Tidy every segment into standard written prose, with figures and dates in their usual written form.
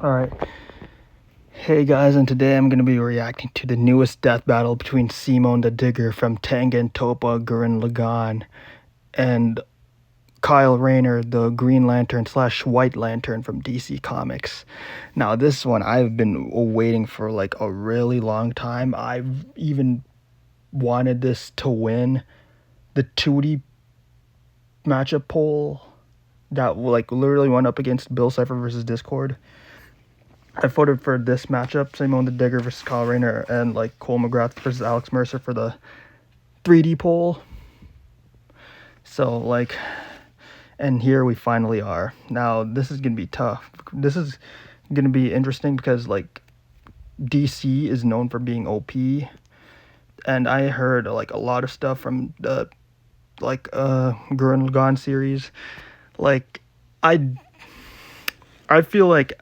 Alright, hey guys, and today I'm going to be reacting to the newest death battle between Simon the Digger from Tengen Toppa Gurren Lagann and Kyle Rayner, the Green Lantern / White Lantern from DC Comics. Now, this one I've been waiting for like a really long time. I've even wanted this to win the 2D matchup poll that like literally went up against Bill Cipher versus Discord. I voted for this matchup, Simon the Digger versus Kyle Rayner, and like Cole McGrath versus Alex Mercer for the 3D poll. So like, and here we finally are. Now this is gonna be tough. This is gonna be interesting because like DC is known for being OP, and I heard like a lot of stuff from the Gurren Lagann series. Like I feel like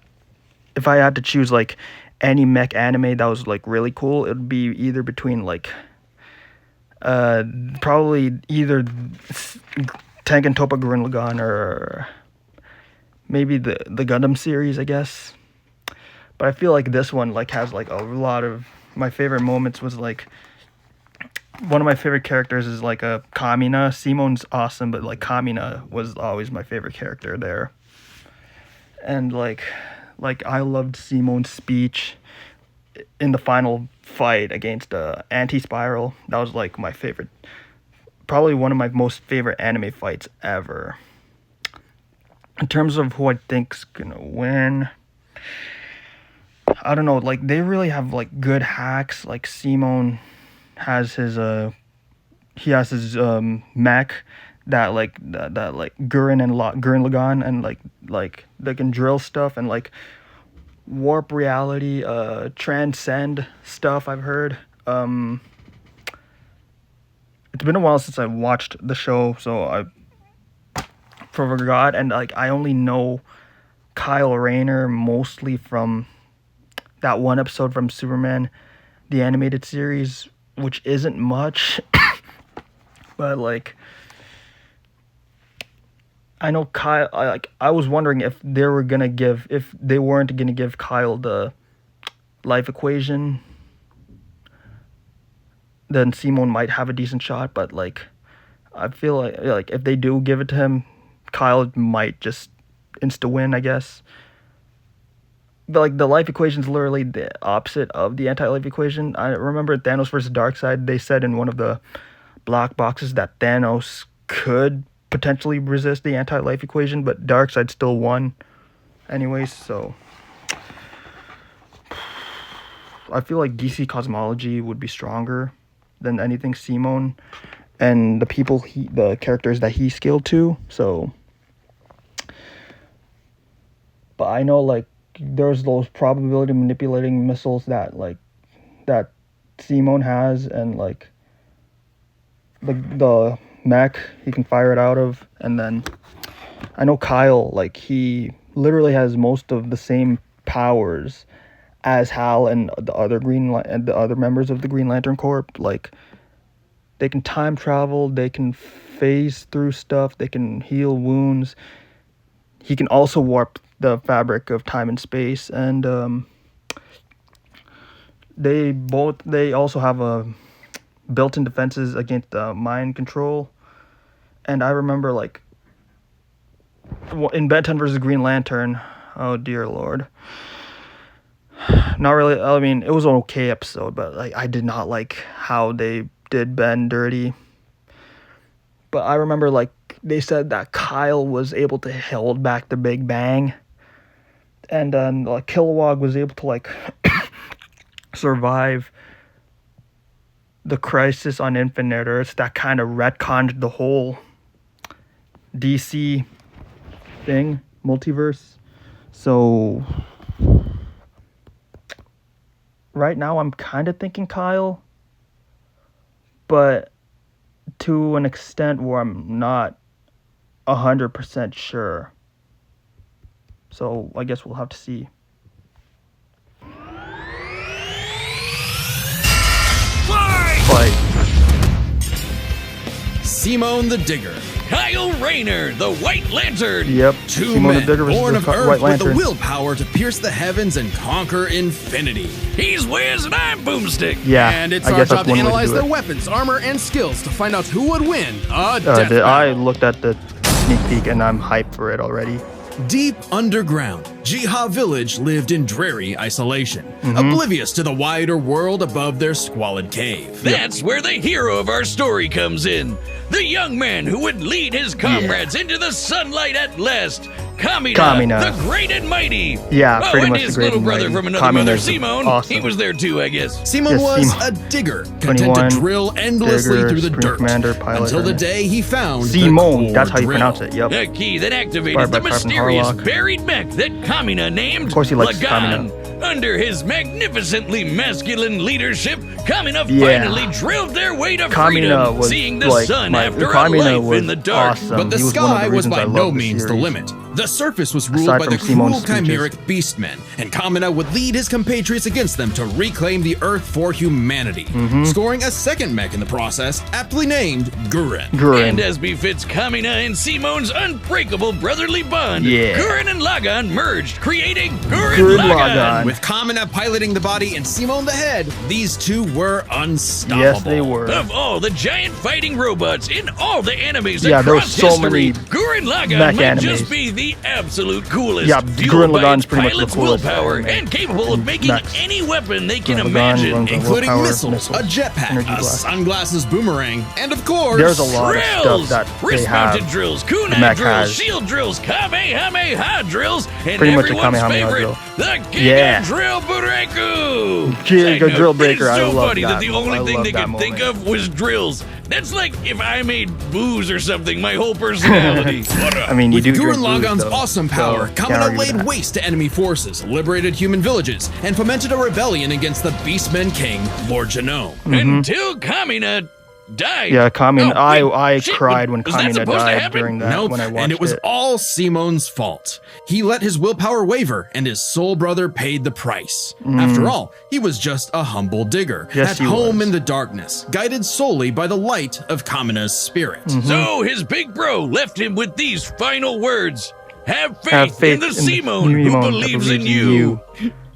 if I had to choose like any mech anime that was like really cool, it would be either between like probably either Tengen Toppa Gurren Lagann or maybe the Gundam series, I guess. But I feel like this one like has like a lot of my favorite moments. Was like one of my favorite characters is like a Kamina. Simon's awesome, but like Kamina was always my favorite character there. And like I loved Simon's speech in the final fight against Anti-Spiral. That was like my favorite, probably one of my most favorite anime fights ever. In terms of who I think's gonna win, I don't know. Like they really have like good hacks. Like Simon has his mech that like Gurren Lagann, and like they can drill stuff and like warp reality, transcend stuff. I've heard. It's been a while since I watched the show, so I forgot, and like I only know Kyle Rayner mostly from that one episode from Superman, the animated series, which isn't much. But like I know Kyle, I was wondering if they weren't gonna give Kyle the life equation, then Simon might have a decent shot. But like I feel like if they do give it to him, Kyle might just insta win, I guess. But like the life equation is literally the opposite of the anti-life equation. I remember Thanos versus Darkseid, they said in one of the black boxes that Thanos could potentially resist the anti-life equation, but Darkseid still won anyways. So I feel like DC cosmology would be stronger than anything Simon and the characters that he scaled to. So, but I know like there's those probability manipulating missiles that Simon has, and like the mech he can fire it out of. And then I know Kyle, like he literally has most of the same powers as Hal and the other members of the Green Lantern Corps. Like they can time travel, they can phase through stuff, they can heal wounds. He can also warp the fabric of time and space, and they also have a built-in defenses against mind control. And I remember like in Ben 10 versus Green Lantern, oh dear lord, not really, I mean it was an okay episode, but like I did not like how they did Ben dirty. But I remember like they said that Kyle was able to hold back the Big Bang, and then like Kilowog was able to like survive the Crisis on Infinite Earths. That kind of retconned the whole DC thing, multiverse. So right now I'm kind of thinking Kyle, but to an extent where I'm not 100% sure. So I guess we'll have to see. Fight! Simone the Digger. Kyle Rayner, the White Lantern. Yep. Two Simone men the Digger versus born the of White Earth with Lantern. the willpower to pierce the heavens and conquer infinity. He's Wiz and I'm Boomstick. Yeah, And it's I our guess job that's to one way analyze do their it. weapons, armor, and skills to find out who would win a death I battle. looked at the sneak peek and I'm hyped for it already. Deep underground, Jiha Village lived in dreary isolation, oblivious to the wider world above their squalid cave. That's where the hero of our story comes in. The young man who would lead his comrades into the sunlight at last. Kamina, the great and mighty. Yeah, oh, pretty and much his the great little and brother mighty. from another mother, Kamina's Simone. awesome. He was there too, I guess. Simone Yes, was Simone. a digger, content to 21, drill endlessly digger, through the sprint dirt commander, pilot, until the hermit. day he found Simone, the that's how you core pronounce drill. it, yep. The key that activated Fired by the Captain mysterious Harlock. buried mech that Kamina named Of course he likes Lagann. Kamina. Under his magnificently masculine leadership, Kamina Yeah. finally drilled their way to Kamina freedom, was seeing the like sun my- after Kamina a life was in the dark. awesome. But the He was one of sky the was reasons by I no love the means the series. limit. The surface was ruled Aside by from the Simone's cruel speeches. chimeric beastmen, and Kamina would lead his compatriots against them to reclaim the Earth for humanity, scoring a second mech in the process, aptly named Gurren. Gurren. And as befits Kamina and Simone's unbreakable brotherly bond, Yeah. Gurren and Lagann merged, creating Gurren Gurren Lagann. Lagann. With Kamina piloting the body and Simone the head, these two were unstoppable. Yes, they were. Of all the giant fighting robots in all the animes Yeah, there was across so history, many Gurren Lagann mech might animes. just be the absolute coolest. Yeah, fueled Gurren by Lagann's its pretty much the pilot's coolest willpower anime. and capable of making Mechs. any weapon they can Gurren Lagann imagine. runs on Including willpower, missiles, a jetpack, energy a blast. sunglasses boomerang, and of course, There's a lot of Drills, stuff that they wrist-mounted have. drills, the kunai mech drills, has. shield drills, kamehameha drills, and Pretty much a everyone's kamehameha favorite, drill. the Giga Yeah. Drill Bureku. Giga Side note, Drill it Breaker, is I so love funny that. that the only I thing love they that could think moment. of was drills. That's like if I made booze or something, my whole personality. I mean, you with do Gurren drink booze, Lagann's though, awesome so power, can't Kamina argue with laid that. waste to enemy forces, liberated human villages, and fomented a rebellion against the Beastmen King, Lord Genome. Until Kamina died. Yeah, Kamina. Oh, wait, I shit, cried when was that Kamina supposed to died happen? during that Nope, when I watched and it was it. all Simone's fault. He let his willpower waver, and his soul brother paid the price. After all, he was just a humble digger, Yes, at he home was. in the darkness, guided solely by the light of Kamina's spirit. So his big bro left him with these final words. Have faith, Have faith in the in the Simone who Simone that believes in believes in you.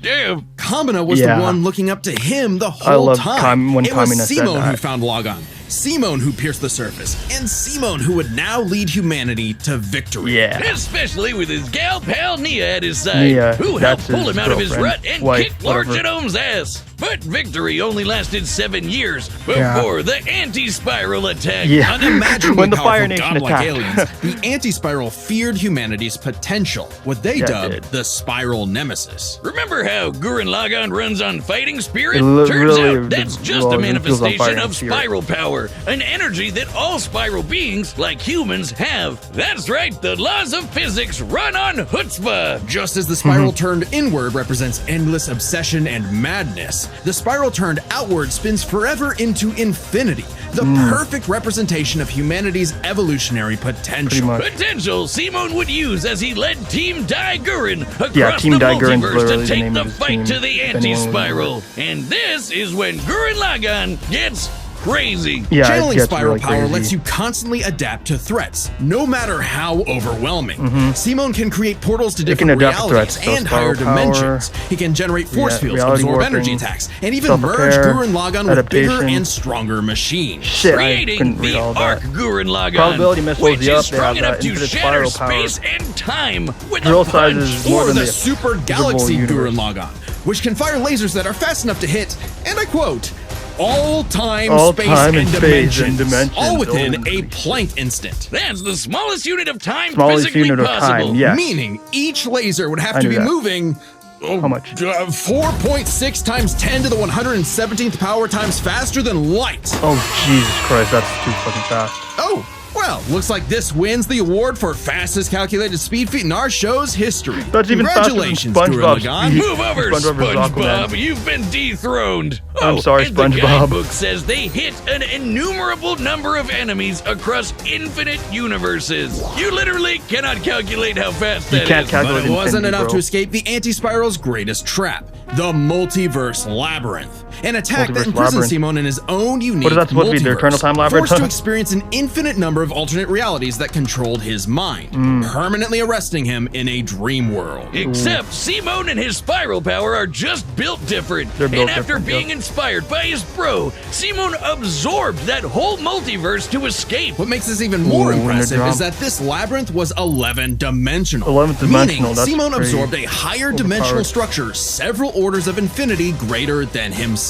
Damn. Kamina was Yeah. the one looking up to him the I whole love time. when It was Kamina said Simone who that. found Lagann, Simone who pierced the surface, and Simone who would now lead humanity to victory. Yeah. Especially with his gal pal Nia at his side, Nia, who that's helped pull his him out of his rut girlfriend, and wife, kick Lord whatever. Genome's ass. But victory only lasted 7 years Yeah. before the anti-spiral attack. Yeah. Unimaginably When the powerful Fire Nation godlike attacked. aliens, the anti-spiral feared humanity's potential, what they Yeah, it dubbed did. the spiral nemesis. Remember how Gurren Lagann runs on fighting spirit? It Turns really- out that's just well, a it feels on fire manifestation and of spirit. spiral power, an energy that all spiral beings, like humans, have. That's right, the laws of physics run on chutzpah. Just as the spiral Mm-hmm. turned inward represents endless obsession and madness, the spiral turned outward spins forever into infinity, the perfect representation of humanity's evolutionary potential. Mm. Pretty much. Potential Simone would use as he led Team Dai Gurren across Yeah, Team the Dai Gurren's multiverse literally to the take name the of his fight team, to the if anyone was anti-spiral. And this is when Gurren Lagann gets crazy. Yeah, it Channeling gets spiral really power crazy. lets you constantly adapt to threats, no matter how overwhelming. Simone can create portals to It can different adapt to realities threats, so and higher spiral power, dimensions. He can generate force fields, reality absorb warping, energy attacks, and even merge self-repair, Gurren Lagann with bigger adaptation. and stronger machines. Shit, I Creating couldn't read the all Arc that. Gurren Lagann, Probability missiles, which yep, is they strong have enough that to infinite shatter spiral power. space and time with Drill a punch. sizes more Or than the the Super visible Galaxy universe. Gurren Lagann, which can fire lasers that are fast enough to hit, and I quote, all time, space, time and and space dimensions, and dimensions. all within Oh. a Planck instant. That's the smallest unit of time Smallest physically unit of possible. time, yes. Meaning each laser would have I to knew be that. moving. How much? 4.6 times 10 to the 117th power times faster than light. Oh, Jesus Christ, that's too fucking fast. Oh, well, looks like this wins the award for fastest calculated speed feat in our show's history. That's even faster than Congratulations, SpongeBob's Gurren Lagann. speed. Move over, SpongeBob versus SpongeBob. Aquaman. You've been dethroned. I'm sorry, and the SpongeBob. guidebook says they hit an innumerable number of enemies across infinite universes. You literally cannot calculate how fast that is. can't calculate But it wasn't infinity, enough bro. to escape the anti-spiral's greatest trap. The Multiverse Labyrinth, an attack that Multiverse imprisons Labyrinth. Simon in his own unique What is that supposed to be, the multiverse, Eternal Time Labyrinth? forced to experience an infinite number of alternate realities that controlled his mind, permanently arresting him in a dream world. Except Simon and his spiral power are just built different. They're built And after different, being yeah. inspired by his bro, Simon absorbed that whole multiverse to escape. What makes this even more Ooh, impressive Wonder is that this labyrinth was 11-dimensional. 11-dimensional, Meaning that's Simon crazy. absorbed a higher dimensional structure several orders of infinity greater than himself.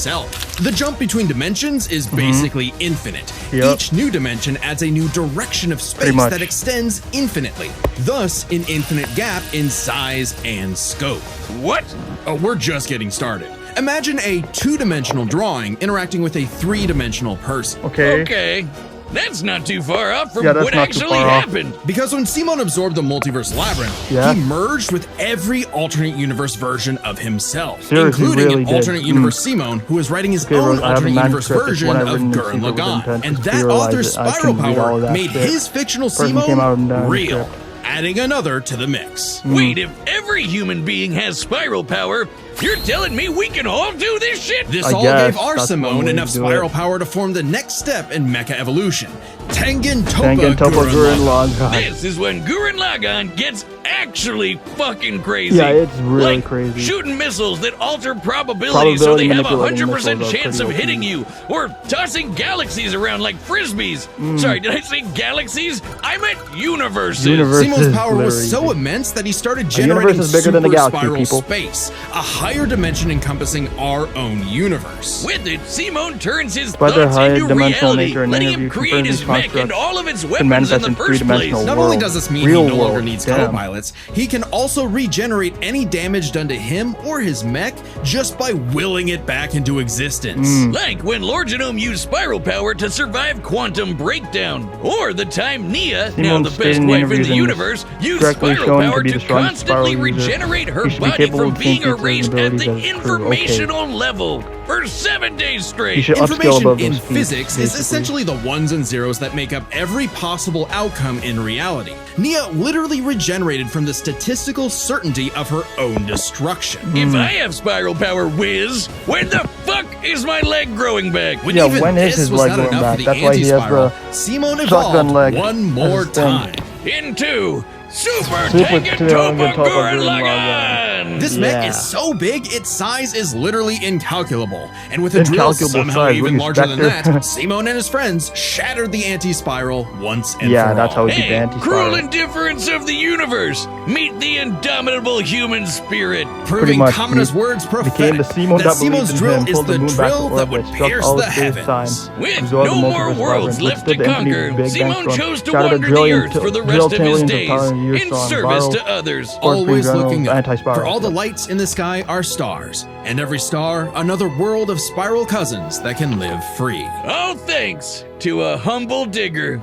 The jump between dimensions is basically infinite. Yep. Each new dimension adds a new direction of space much. that extends infinitely, thus an infinite gap in size and scope. What? Oh, we're just getting started. Imagine a two-dimensional drawing interacting with a three-dimensional person. Okay. That's not too far off from Yeah, that's what not too actually far off. happened. Because when Simon absorbed the multiverse labyrinth, Yeah. he merged with every alternate universe version of himself, Seriously, including really an did. alternate universe Simon, who is writing his Okay, own Rose, I have a alternate universe manuscript. It's version one of I've written in Gurren secret with Lagann. intent And to that theorize author's it. I spiral couldn't read all power of that made shit. his fictional Person came out Simon and real, script. adding another to the mix. Wait, if every human being has spiral power, you're telling me we can all do this shit? This I all guess gave our that's one Simone way enough to do spiral it. power to form the next step in mecha evolution. Tengen Tengen Toppa Toppa Gurren Gurren Lagann. Lagann. This is when Gurren Lagann gets actually fucking crazy. Yeah, it's really like crazy. Shooting missiles that alter probability so they Probability have a manipulating 100% missiles are chance of pretty hitting OP. you, or tossing galaxies around like frisbees. Sorry, did I say galaxies? I meant universes. Universe. Simon's is power was literally so big. immense that he started universe generating is bigger than the super galaxy, spiral people. space, a higher dimension encompassing our own universe. With it, Simon turns his By their thoughts higher into dimensional reality, nature and letting interview him create confirms his these mech and constructs all of its can weapons in manifest the in first place. three-dimensional Not only world. does this mean Real he no longer world, needs damn. co-pilots, he can also regenerate any damage done to him or his mech just by willing it back into existence. Like when Lord Genome used spiral power to survive quantum breakdown, or the time Nia, now Simon the stated best in wife in interviews the and universe, used directly spiral shown to power be to the strongest constantly spiral user. regenerate her He should be body capable from of being thinking for his erased at abilities the as a crew. Okay. informational level for 7 days He straight. should upscale Information above in those feats, physics is basically. essentially the ones and zeros that make up every possible outcome in reality. Nia literally regenerated from the statistical certainty of her own destruction. If I have spiral power, whiz, when the fuck is my leg growing back? When Yeah, even when is this his was leg not going enough back? for the That's why he has anti-spiral, the Simon shotgun evolved leg one as more his thing. time. Into Super Super Tengen Tengen Toppa Toppa Gurren Gurren Lagann! This Yeah. mech is so big, its size is literally incalculable. And with a drill Incalculable somehow size, even what larger are you, than Spectre? that, Simon and his friends shattered the anti-spiral once and Yeah, for that's all. how he did the Hey, anti-spiral. cruel indifference of the universe! Meet the indomitable human spirit! Proving much, Kamina's he words became prophetic, the Simon that that Simon's believed in drill him, is pulled the the moon back drill to that would orbit, struck pierce all the its base heavens. With absorbed no the more multiverse worlds labyrinth, left to withstood the infinity conquer, Big Bang Simon storm, chose to shattered a wander the trillion earth for the drill rest of his trillions days, power in years in strong, service viral to others. force Always being looking up, anti-spiral. for all the lights in the sky are stars, and every star another world of spiral cousins that can live free. All thanks to a humble digger.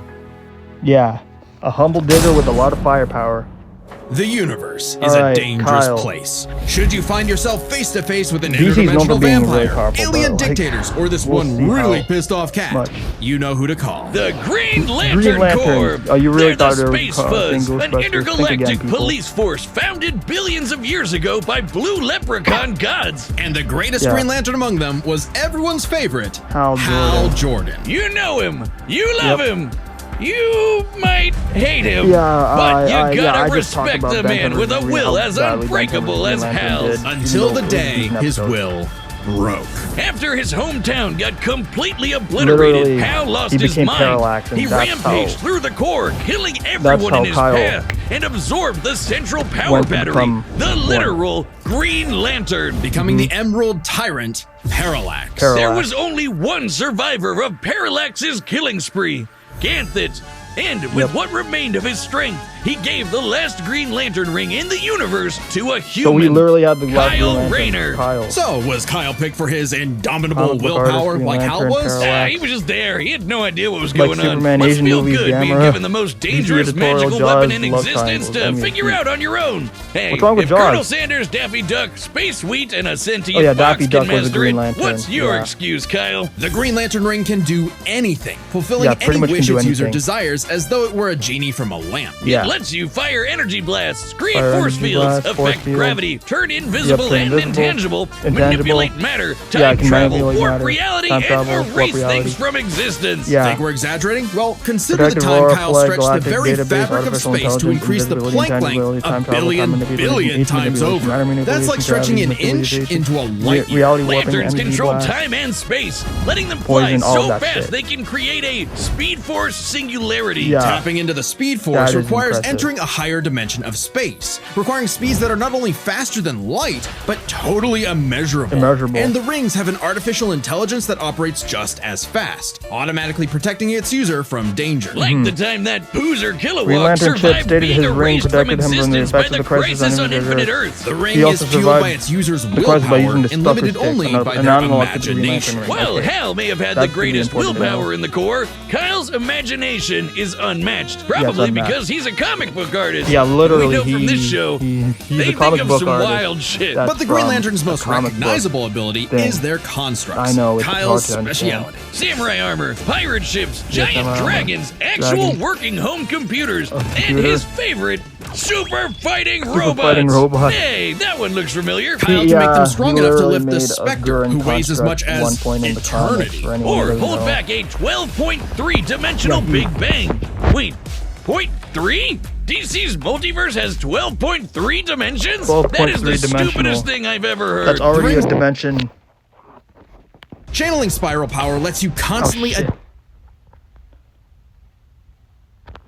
Yeah, a humble digger with a lot of firepower. The universe is All right, a dangerous Kyle. place. Should you find yourself face to face with an DC's known for interdimensional being really vampire, powerful, alien but, like, dictators, or this we'll one see really how pissed off cat, much. you know who to call. The Green Lantern, Green Lantern. Corps. Oh, you really They're the thought they were Space saying Fuzz, an Ghostbusters. Think intergalactic again, people. police force founded billions of years ago by blue leprechaun gods. And the greatest Yeah. Green Lantern among them was everyone's favorite, Hal Jordan. You know him. You love him. You might hate him. Yeah, but you I gotta just talked respect about the Ben man with a Tennyson, will how as badly Ben unbreakable as Tennyson Hal's. did, Until even the though it day was an his episode. will broke. After his hometown got completely obliterated, Literally, Hal lost he his became mind. parallaxed, and He that's rampaged how- through the core, killing everyone how in his Kyle path, and absorbed the central power went to battery, become the one. literal Green Lantern. Becoming the Emerald Tyrant, Parallax. Parallax. There was only one survivor of Parallax's killing spree, Ganthet. And with what remained of his strength, he gave the last Green Lantern ring in the universe to a human. So we literally had the last Green Kyle Lantern, Rayner. Kyle. So, was Kyle picked for his indomitable Comic book willpower artist, Green like Hal Lantern, was? Parallax. He was just there. He had no idea what was Like going on. Superman, Must Asian feel movies, good being Gamera, given the most dangerous editorial, magical Jaws, weapon in love existence triangles. to I mean, figure out on your own. Hey, What's wrong with if Jaws? Colonel Sanders, Daffy Duck, Space Wheat, and a sentient Oh, yeah, fox Daffy can Duck was a master Green it, Lantern, what's your yeah. excuse, Kyle? The Green Lantern ring can do anything, fulfilling Yeah, pretty any much can wish do its user anything. desires as though it were a genie from a lamp. Yeah. lets you fire energy blasts, create Fire force energy fields, blast, force affect field. gravity, turn invisible turn and invisible, intangible, manipulate matter, Yeah, I time can travel, manipulate warp matter, reality, time and travel, warp erase reality. things from existence. Yeah. Think we're exaggerating? Well, consider the Protective time aura, Kyle flag, stretched the galactic very database, fabric of artificial space to intelligence, increase the invisibility, Planck length intangibility, a time travel, billion time manipulation, billion heat times manipulation, over. matter manipulation, That's like stretching an gravity inch manipulation, into a light year. reality warping, Lanterns energy control blast. time and space, letting them fly Poison, all so that fast shit. they can create a speed force singularity. Yeah. Tapping into the Speed That Force is requires impressive. entering a higher dimension of space, requiring speeds that are not only faster than light, but totally immeasurable. Immeasurable. And the rings have an artificial intelligence that operates just as fast, automatically protecting its user from danger. Like the time that Boozer Green Kilowog Lantern Chip survived stated being his ring erased from protected him from the existence by effects of the the crisis crisis on Infinite Earth. The ring He is also fueled survived by its user's the crisis by willpower using the and Stalker limited stick, only an by their unelected Green imagination. Lantern ring. While Okay. Hal may have had the That's pretty greatest important to know. willpower in the Corps, Kyle's imagination is unmatched. Probably unmatched. because he's a comic book artist. Yeah, literally, We know from this show, he's they a comic think of book some artist. wild shit. That's But the Green from Lantern's a most comic book recognizable ability thing. is their constructs. I know, it's Kyle's hard to understand. speciality. Samurai armor, pirate ships, Yes, giant samurai armor. dragons, actual Dragons. working home computers, and computer. his favorite, super fighting robots. fighting robots. Hey, that one looks familiar. Kyle to make them Yeah, strong he enough to literally lift the made a Spectre, Gurren who weighs as much construct at one as point in the comics, eternity. for anyone who Or doesn't hold know. back a 12.3 dimensional Yeah, Big Bang. Wait, 0.3? DC's multiverse has 12.3 dimensions? That is the 12.3 dimensional. stupidest thing I've ever heard. That's already a dimension. Channeling spiral power lets you constantly Oh, shit.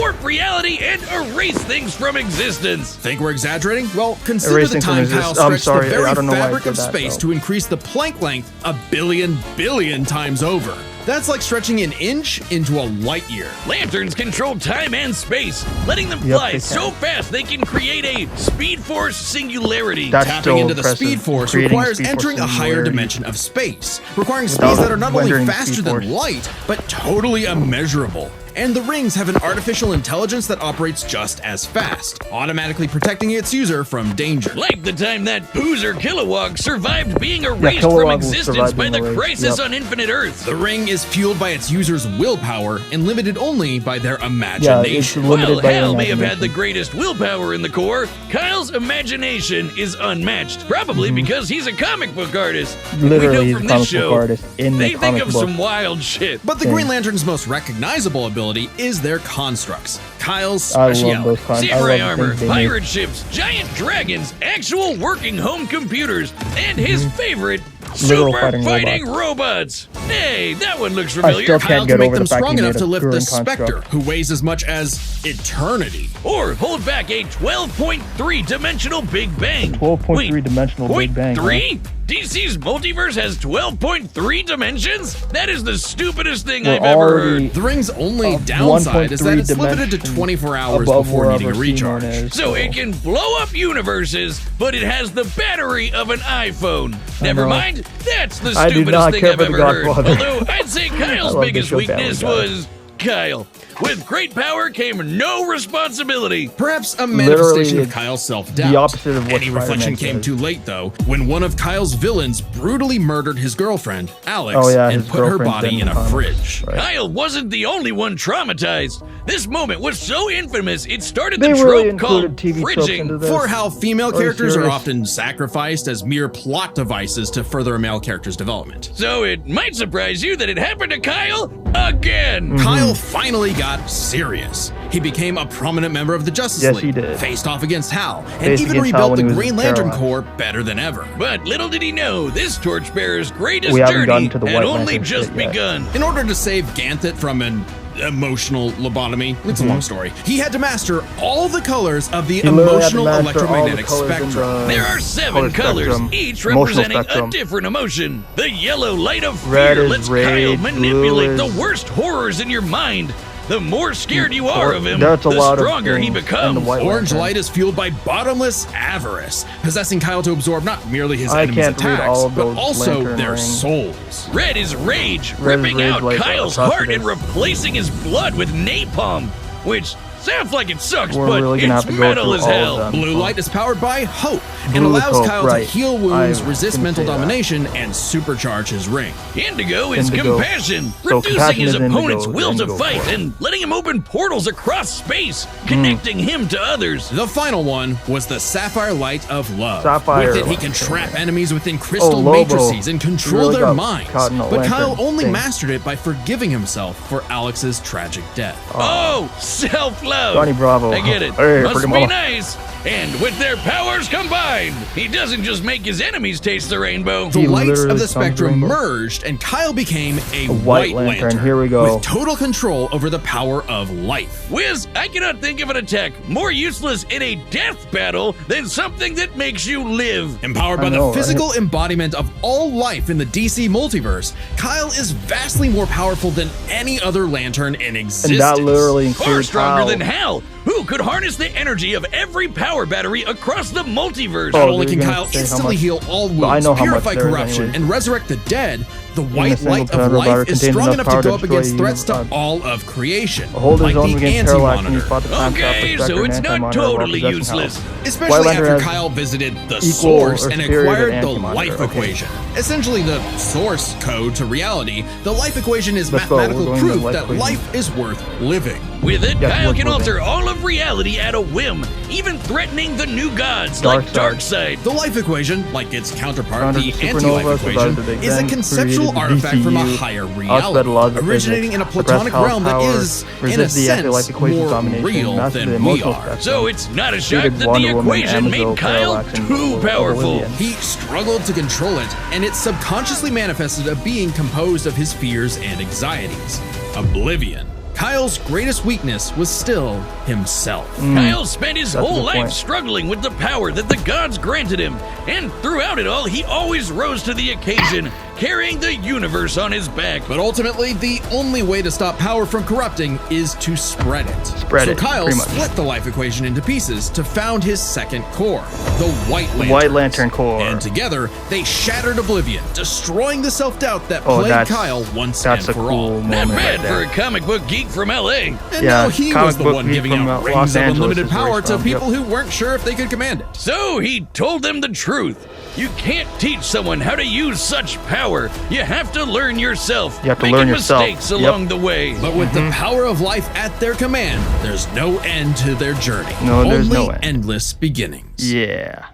Warp reality and erase things from existence. Think we're exaggerating? Well, consider Erase the things from time exist- Kyle I'm stretched sorry, the very I don't know why I fabric did of that, space though. to increase the Planck length a billion times over. That's like stretching an inch into a light year. Lanterns control time and space, letting them Yep, fly they so can. fast they can create a speed force singularity. That's Tapping still into the impressive. Speed Force Creating requires Speed Force entering a higher singularity. dimension of space, requiring Without speeds that are not only rendering faster Speed than Force. light, but totally immeasurable. And the rings have an artificial intelligence that operates just as fast, automatically protecting its user from danger. Like the time that Boozer Kilowog survived being erased Kilowog from will existence survive by the being erased, crisis yep. on Infinite Earth. The ring is fueled by its user's willpower and limited only by their Yeah, it's imagination. limited While by Hal may have had the imagination. greatest willpower in the Corps, Kyle's imagination is unmatched. Probably because he's a comic book artist. Literally, we know he's from a this comic book show, artist in they the think comic of book. some wild shit. But the Yeah. Green Lantern's most recognizable ability is their constructs. Kyle's I love speciality. those I Samurai love armor, things they make. pirate ships, giant dragons, actual working home computers, and his favorite, Literal super fighting robots. Hey, that one looks I familiar. still Kyle can't to get make over them the fact strong he enough made to a lift the Gurren Spectre, construct. who weighs as much as eternity. Or hold back a 12.3 dimensional Big Bang. 12.3 dimensional Big Bang, 0.3? DC's multiverse has 12.3 dimensions? That is the stupidest thing I've ever already heard. The ring's only Of downside is that 1.3 it's limited to dimension 24 hours above before needing a wherever recharge. Simon is, So it can blow up universes, but it has the battery of an iPhone. Never know. mind, that's the I do stupidest not thing care I've for the ever heard. Godfather. Although I'd say Kyle's love the biggest show Family weakness Guy. was Kyle. With great power came no responsibility. Perhaps a manifestation of it's Kyle's self-doubt. the opposite of what Any reflection Spider-Man came says. too late, though, when one of Kyle's villains brutally murdered his girlfriend, Alex, Oh, yeah, and his put her girlfriend's body in in the a comics, fridge. right. Kyle wasn't the only one traumatized. This moment was so infamous, it started They the really trope called included TV tropes into fridging. this. For how female Are you characters are serious? often sacrificed as mere plot devices to further a male character's development. So it might surprise you that it happened to Kyle again. Kyle finally got serious. He became a prominent member of the Justice Yes, League, he did. faced off against Hal, and Faced even against Hal rebuilt when the he was Green Lantern paralyzed. Corps better than ever. But little did he know, this torchbearer's greatest We haven't journey gotten to the had White only Lantern just shit yet. begun. In order to save Ganthet from an emotional lobotomy, it's a long story, he had to master all the colors of the He literally had to emotional master all the electromagnetic colors in spectrum. the There are 7 color colors, spectrum, each emotional representing spectrum. a different emotion. The yellow light of Red fear is lets rage, Kyle manipulate blue the is- worst horrors in your mind. The more scared you are of him, That's a the lot of stronger he things. becomes. And the White Orange Lantern. light is fueled by bottomless avarice, possessing Kyle to absorb not merely his I enemies' can't read attacks, all of but those also Lantern their rings. souls. Red is rage, Red is ripping rage out like Kyle's across heart it and is. replacing his blood with napalm, which Sounds like it sucks, We're but really gonna it's have to go metal through as all hell. of them. Blue light is powered by hope and Blue is allows hope, Kyle right. to heal wounds, I resist didn't mental say that. domination, and supercharge his ring. Indigo is Indigo. compassion, So reducing compassion his is indigo, opponent's will to indigo fight for it. and letting him open portals across space, connecting him to others. The final one was the Sapphire Light of Love. Sapphire With it, he Light, can okay. trap enemies within crystal Lobo. matrices and control Really their got minds. caught in a But Kyle lantern only thing. mastered it by forgiving himself for Alex's tragic death. Oh, self-love. Johnny Bravo. I get it. Hey, Must pretty be mama. nice. And with their powers combined, he doesn't just make his enemies taste the rainbow. The He lights literally of the becomes spectrum rainbow. merged, and Kyle became a white lantern. Here we go. with total control over the power of life. Wiz, I cannot think of an attack more useless in a death battle than something that makes you live. Empowered by I know, the physical right? embodiment of all life in the DC multiverse, Kyle is vastly more powerful than any other lantern in existence. And that literally Far includes stronger Hal. than Hal, who could harness the energy of every power battery across the multiverse. Not Oh, only they're can gonna Kyle say how instantly much- heal all But I wounds, know how much purify there is corruption, anyways. and resurrect the dead, the white single light planet of battery life is contains strong enough enough to power go to up destroy against the threats to universe. all of creation, Hold his like own the against Parallax and he Anti-Monitor. fought the time trap Okay, protector so and it's not Anti-Monitor while totally possessing useless. Hal. Especially White Lantern after has Kyle visited the equal source or and superior acquired to the Anti-Monitor, life okay. equation. Essentially the source code to reality, the life equation is Let's go, we're mathematical going to proof life that equation. life is worth living. With it, Yes, Kyle worth can living. alter all of reality at a whim, even threatening the new gods like Darkseid. Darkseid. The life equation, like its counterpart, Counter the the anti-life supernova, equation, survived the Big is a Bang, conceptual created the artifact from a DCU, higher outsped laws reality, of originating physics, in a suppressed platonic Hal's realm that power, is, in a resist the anti-life sense, equation's more domination, real master the than we emotional are. spectrum. So it's not a shock Created that the Wonder Woman, equation Amazo, made Kyle Parallax, and too powerful. Oblivion. He struggled to control it, and it subconsciously manifested a being composed of his fears and anxieties. Oblivion. Kyle's greatest weakness was still himself. Kyle spent his That's a whole good life point. struggling with the power that the gods granted him, and throughout it all, he always rose to the occasion, carrying the universe on his back. But ultimately, the only way to stop power from corrupting is to spread it. Spread so it, Kyle pretty much. split the life equation into pieces to found his second core, the White Lantern. White Lantern core. And together, they shattered Oblivion, destroying the self-doubt that Oh, plagued that's- Kyle once That's and a for cool all. moment Not right bad for there. a comic book geek from LA. And Yeah, now he comic was the book one geek giving from, out Los rings of Angeles unlimited is where power he's to from, people yep. who weren't sure if they could command it. So he told them the truth. You can't teach someone how to use such power. You have to learn yourself. You have to making learn yourself. mistakes Yep. along the way. But with the power of life at their command, there's no end to their journey. No, there's Only no end. endless beginnings. Yeah.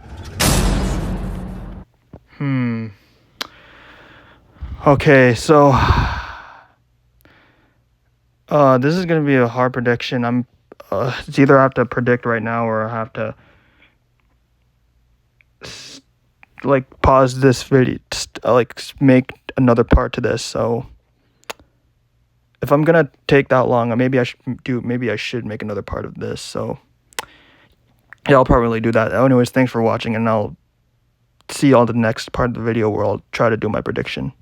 Okay, so this is gonna be a hard prediction. It's either I have to predict right now or I have to like pause this video, make another part to this. So if I'm gonna take that long, maybe I should make another part of this. So yeah, I'll probably do that. Anyways, thanks for watching, and I'll see you on the next part of the video where I'll try to do my prediction.